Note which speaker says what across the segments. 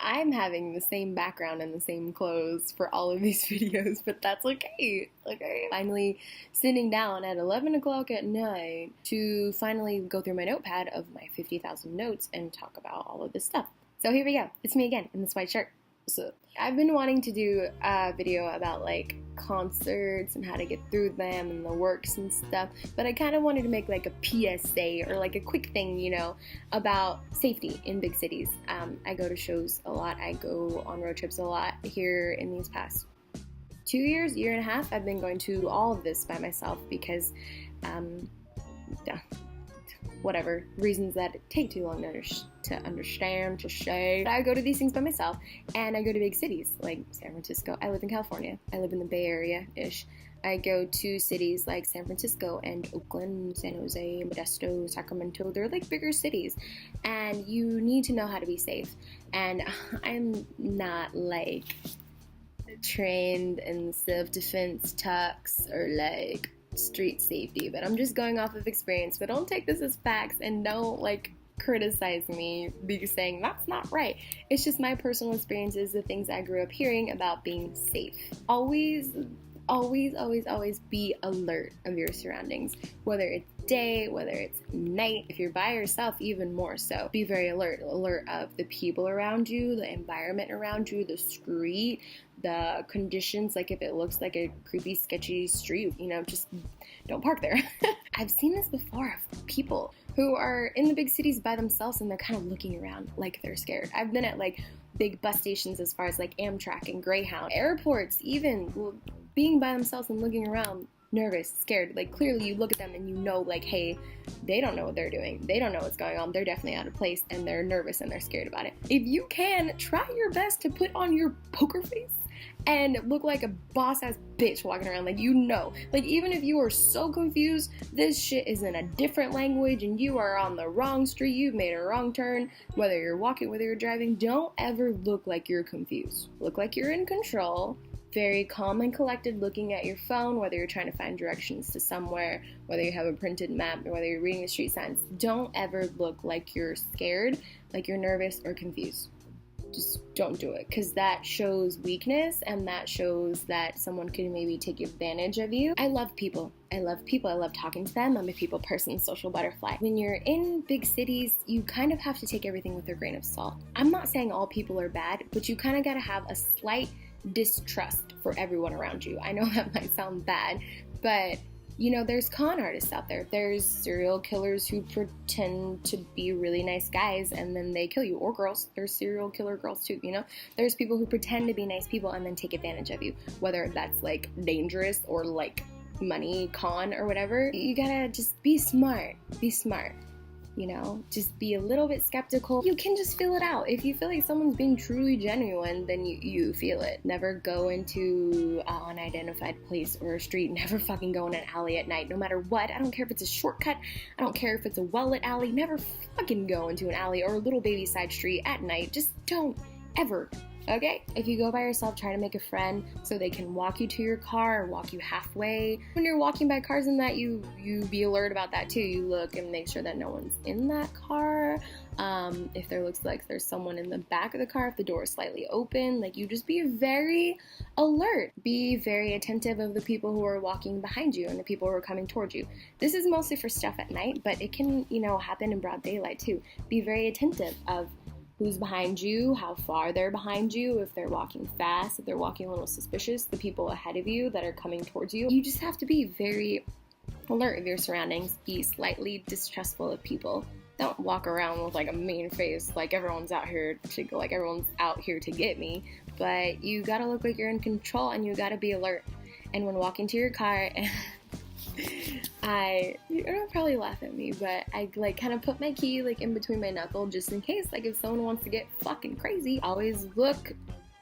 Speaker 1: I'm having the same background and the same clothes for all of these videos, but that's okay. Okay. Finally sitting down at 11 o'clock at night to finally go through my notepad of my 50,000 notes and talk about all of this stuff. So here we go. It's me again in this white shirt. So I've been wanting to do a video about like concerts and how to get through them and the works and stuff, but I kind of wanted to make like a PSA or like a quick thing, you know, about safety in big cities. I go to shows a lot. I go on road trips a lot here in these past 2 years, year and a half. I've been going to all of this by myself because whatever reasons that take too long to understand, to say. I go to these things by myself, and I go to big cities like San Francisco. I live in California. I live in the Bay Area-ish. I go to cities like San Francisco and Oakland, San Jose, Modesto, Sacramento. They're like bigger cities, and you need to know how to be safe. And I'm not like trained in self-defense talks or like street safety, but I'm just going off of experience. So don't take this as facts and don't like criticize me because saying that's not right. It's just my personal experiences, the things I grew up hearing about being safe. Always be alert of your surroundings, whether it's day, whether it's night. If you're by yourself, even more so. Be very alert of the people around you, the environment around you, the street, the conditions. Like if it looks like a creepy, sketchy street, you know, just don't park there. I've seen this before of people who are in the big cities by themselves and they're kind of looking around like they're scared. I've been at like big bus stations as far as like Amtrak and Greyhound, airports even, being by themselves and looking around, nervous, scared. Like clearly you look at them and you know like, hey, they don't know what they're doing. They don't know what's going on. They're definitely out of place and they're nervous and they're scared about it. If you can, try your best to put on your poker face and look like a boss-ass bitch walking around, like you know. Like even if you are so confused, this shit is in a different language and you are on the wrong street, you've made a wrong turn, whether you're walking, whether you're driving, don't ever look like you're confused. Look like you're in control. Very calm and collected, looking at your phone, whether you're trying to find directions to somewhere, whether you have a printed map, or whether you're reading the street signs. Don't ever look like you're scared, like you're nervous or confused. Just don't do it, because that shows weakness and that shows that someone can maybe take advantage of you. I love people. I love talking to them. I'm a people person, social butterfly. When you're in big cities, you kind of have to take everything with a grain of salt. I'm not saying all people are bad, but you kind of got to have a slight distrust for everyone around you. I know that might sound bad, but you know, there's con artists out there. There's serial killers who pretend to be really nice guys and then they kill you, or girls. There's serial killer girls too, you know? There's people who pretend to be nice people and then take advantage of you, whether that's like dangerous or like money, con, or whatever. You gotta just be smart. You know, just be a little bit skeptical. You can just feel it out. If you feel like someone's being truly genuine, then you feel it. Never go into an unidentified place or a street. Never fucking go in an alley at night, no matter what. I don't care if it's a shortcut. I don't care if it's a well-lit alley. Never fucking go into an alley or a little baby side street at night. Just don't ever. Okay? If you go by yourself, try to make a friend so they can walk you to your car or walk you halfway. When you're walking by cars and that, you be alert about that too. You look and make sure that no one's in that car. If there looks like there's someone in the back of the car, if the door is slightly open, like you just be very alert. Be very attentive of the people who are walking behind you and the people who are coming towards you. This is mostly for stuff at night, but it can, you know, happen in broad daylight too. Be very attentive of who's behind you, how far they're behind you, if they're walking fast, if they're walking a little suspicious, the people ahead of you that are coming towards you. You just have to be very alert of your surroundings, be slightly distrustful of people. Don't walk around with like a mean face, like everyone's out here to get me, but you gotta look like you're in control and you gotta be alert. And when walking to your car, you're gonna probably laugh at me, but I like kind of put my key like in between my knuckle just in case, like if someone wants to get fucking crazy. Always look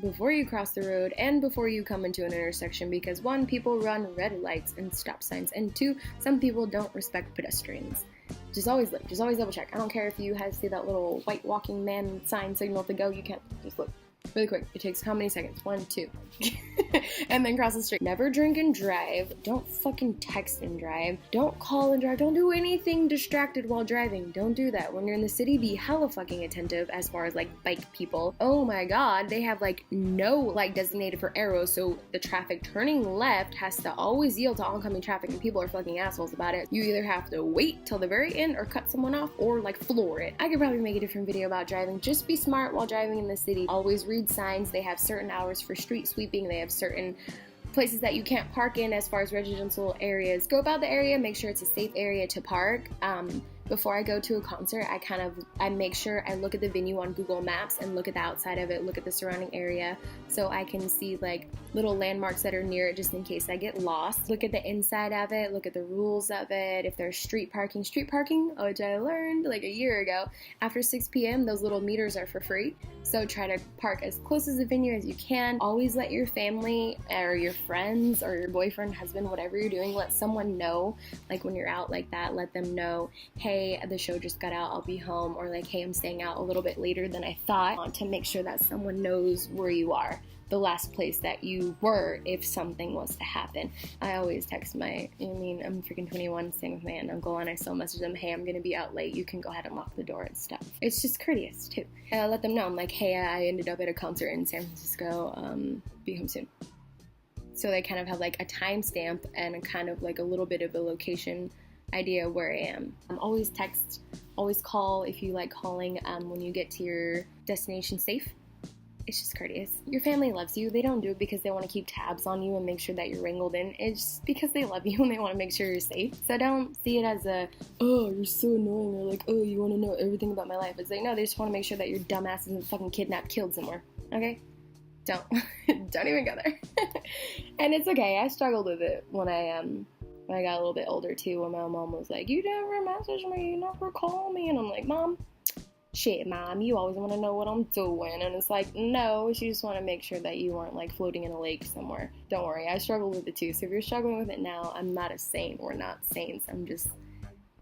Speaker 1: before you cross the road and before you come into an intersection, because 1, people run red lights and stop signs, and 2, some people don't respect pedestrians. Just always look, just always double check. I don't care if you see that little white walking man sign signal to go, you can't, just look. Really quick. It takes how many seconds? 1, 2. And then cross the street. Never drink and drive. Don't fucking text and drive. Don't call and drive. Don't do anything distracted while driving. Don't do that. When you're in the city, be hella fucking attentive as far as like bike people. Oh my god, they have like no like designated for arrows, so the traffic turning left has to always yield to oncoming traffic, and people are fucking assholes about it. You either have to wait till the very end or cut someone off or like floor it. I could probably make a different video about driving. Just be smart while driving in the city. Always read signs. They have certain hours for street sweeping. They have certain places that you can't park in as far as residential areas. Go about the area, make sure it's a safe area to park. Before I go to a concert, I make sure I look at the venue on Google Maps and look at the outside of it, look at the surrounding area, so I can see like little landmarks that are near it just in case I get lost. Look at the inside of it, look at the rules of it. If there's street parking, which I learned like a year ago, after 6 p.m. those little meters are for free. So try to park as close to the venue as you can. Always let your family or your friends or your boyfriend, husband, whatever you're doing, let someone know, like when you're out like that, let them know, hey, the show just got out, I'll be home, or like, hey, I'm staying out a little bit later than I thought. I want to make sure that someone knows where you are, the last place that you were if something was to happen. I always text I'm freaking 21, staying with my aunt and uncle, and I still message them, hey, I'm gonna be out late, you can go ahead and lock the door and stuff. It's just courteous too. Let them know, I'm like, hey, I ended up at a concert in San Francisco, be home soon. So they kind of have like a timestamp and a kind of like a little bit of a location idea where I am. Always text, always call if you like calling when you get to your destination safe. It's just courteous. Your family loves you. They don't do it because they want to keep tabs on you and make sure that you're wrangled in. It's just because they love you and they want to make sure you're safe. So don't see it as a, oh, you're so annoying, or like, oh, you want to know everything about my life. It's like, no, they just want to make sure that your dumb ass isn't fucking kidnapped, killed somewhere. Okay? Don't even go there. And it's okay. I struggled with it when I got a little bit older too, when my mom was like, you never message me, you never call me. And I'm like, Mom, shit, Mom, you always want to know what I'm doing. And it's like, no, she just want to make sure that you weren't like floating in a lake somewhere. Don't worry, I struggled with it too. So if you're struggling with it now, I'm not a saint. We're not saints. I'm just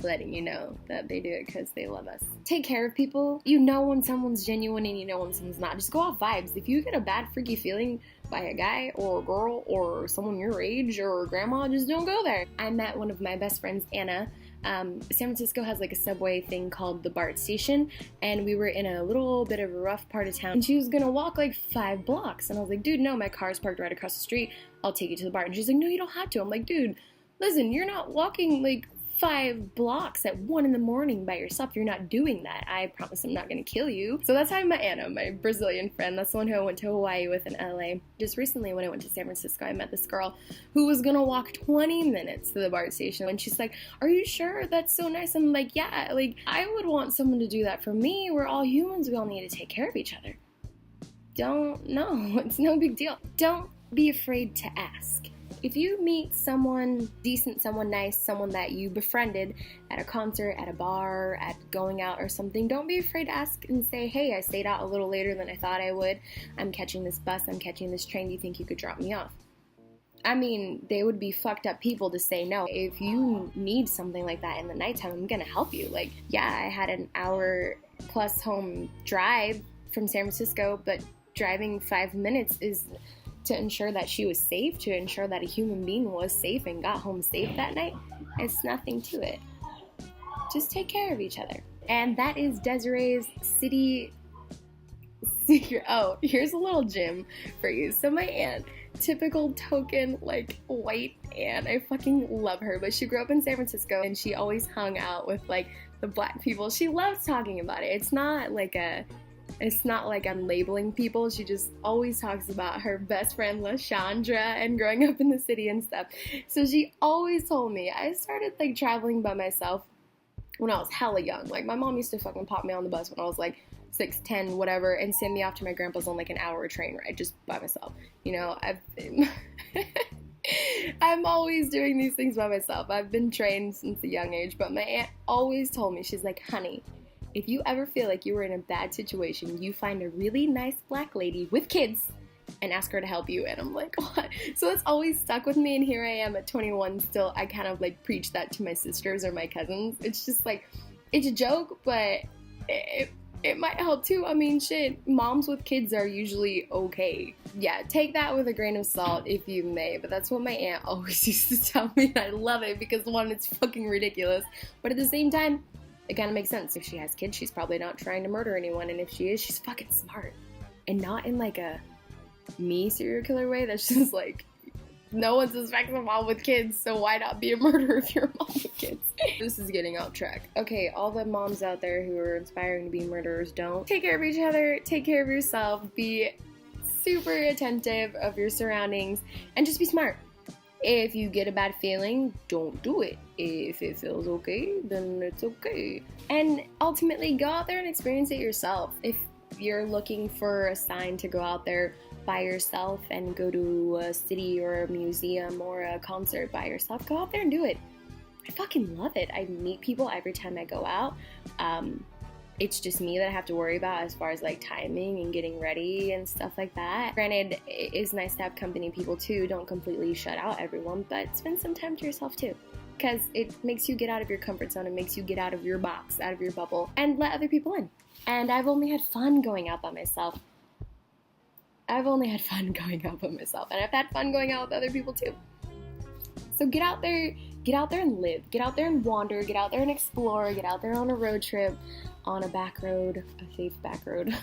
Speaker 1: letting you know that they do it because they love us. Take care of people. You know when someone's genuine and you know when someone's not. Just go off vibes. If you get a bad freaky feeling by a guy or a girl or someone your age or grandma, just don't go there. I met one of my best friends, Anna. San Francisco has like a subway thing called the BART station, and we were in a little bit of a rough part of town, and she was gonna walk like 5 blocks, and I was like, dude, no, my car's parked right across the street, I'll take you to the BART. And she's like, no, you don't have to. I'm like, dude, listen, you're not walking like 5 blocks at 1 a.m. by yourself. You're not doing that. I promise I'm not gonna kill you. So that's how I met Anna, my Brazilian friend. That's the one who I went to Hawaii with in LA. Just recently when I went to San Francisco, I met this girl who was gonna walk 20 minutes to the BART station, and she's like, are you sure? That's so nice. I'm like, yeah, like I would want someone to do that for me. We're all humans. We all need to take care of each other. It's no big deal. Don't be afraid to ask. If you meet someone decent, someone nice, someone that you befriended at a concert, at a bar, at going out or something, don't be afraid to ask and say, hey, I stayed out a little later than I thought I would. I'm catching this bus, I'm catching this train. Do you think you could drop me off? I mean, they would be fucked up people to say no. If you need something like that in the nighttime, I'm gonna help you. Like, yeah, I had an hour plus home drive from San Francisco, but driving 5 minutes is to ensure that she was safe, to ensure that a human being was safe and got home safe that night. It's nothing to it. Just take care of each other. And that is Desiree's city secret. Oh, here's a little gem for you. So my aunt, typical token, like, white aunt, I fucking love her, but she grew up in San Francisco and she always hung out with, like, the black people. She loves talking about it. It's not like I'm labeling people. She just always talks about her best friend LaShondra and growing up in the city and stuff. So she always told me, I started like traveling by myself when I was hella young. Like my mom used to fucking pop me on the bus when I was like 6, 10, whatever, and send me off to my grandpa's on like an hour train ride just by myself. You know, I'm always doing these things by myself. I've been trained since a young age, but my aunt always told me, she's like, honey, if you ever feel like you were in a bad situation, you find a really nice black lady with kids and ask her to help you. And I'm like, what? So it's always stuck with me, and here I am at 21 still. I kind of like preach that to my sisters or my cousins. It's just like, it's a joke, but it might help too. I mean, shit, moms with kids are usually okay. Yeah, take that with a grain of salt if you may, but that's what my aunt always used to tell me, and I love it because, one, it's fucking ridiculous, but at the same time, it kind of makes sense. If she has kids, she's probably not trying to murder anyone, and if she is, she's fucking smart. And not in like a me serial killer way that's just like, no one suspects a mom with kids, so why not be a murderer if you're a mom with kids? This is getting off track. Okay, all the moms out there who are inspiring to be murderers, don't. Take care of each other, take care of yourself, be super attentive of your surroundings, and just be smart. If you get a bad feeling, don't do it. If it feels okay, then it's okay. And ultimately, go out there and experience it yourself. If you're looking for a sign to go out there by yourself and go to a city or a museum or a concert by yourself, go out there and do it. I fucking love it. I meet people every time I go out. It's just me that I have to worry about as far as like timing and getting ready and stuff like that. Granted, it is nice to have company people too. Don't completely shut out everyone, but spend some time to yourself too. Because it makes you get out of your comfort zone. It makes you get out of your box, out of your bubble, and let other people in. And I've only had fun going out by myself. And I've had fun going out with other people too. So get out there and live. Get out there and wander. Get out there and explore. Get out there on a road trip, on a back road, a safe back road.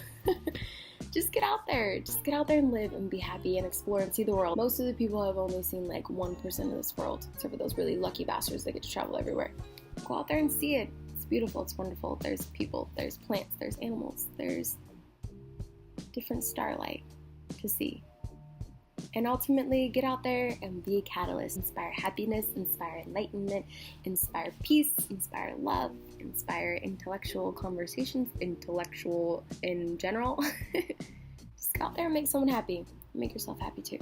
Speaker 1: Just get out there. Just get out there and live and be happy and explore and see the world. Most of the people have only seen like 1% of this world, except for those really lucky bastards that get to travel everywhere. Go out there and see it. It's beautiful. It's wonderful. There's people. There's plants. There's animals. There's different starlight to see. And ultimately, get out there and be a catalyst. Inspire happiness, inspire enlightenment, inspire peace, inspire love, inspire intellectual conversations, intellectual in general. Just go out there and make someone happy. Make yourself happy too.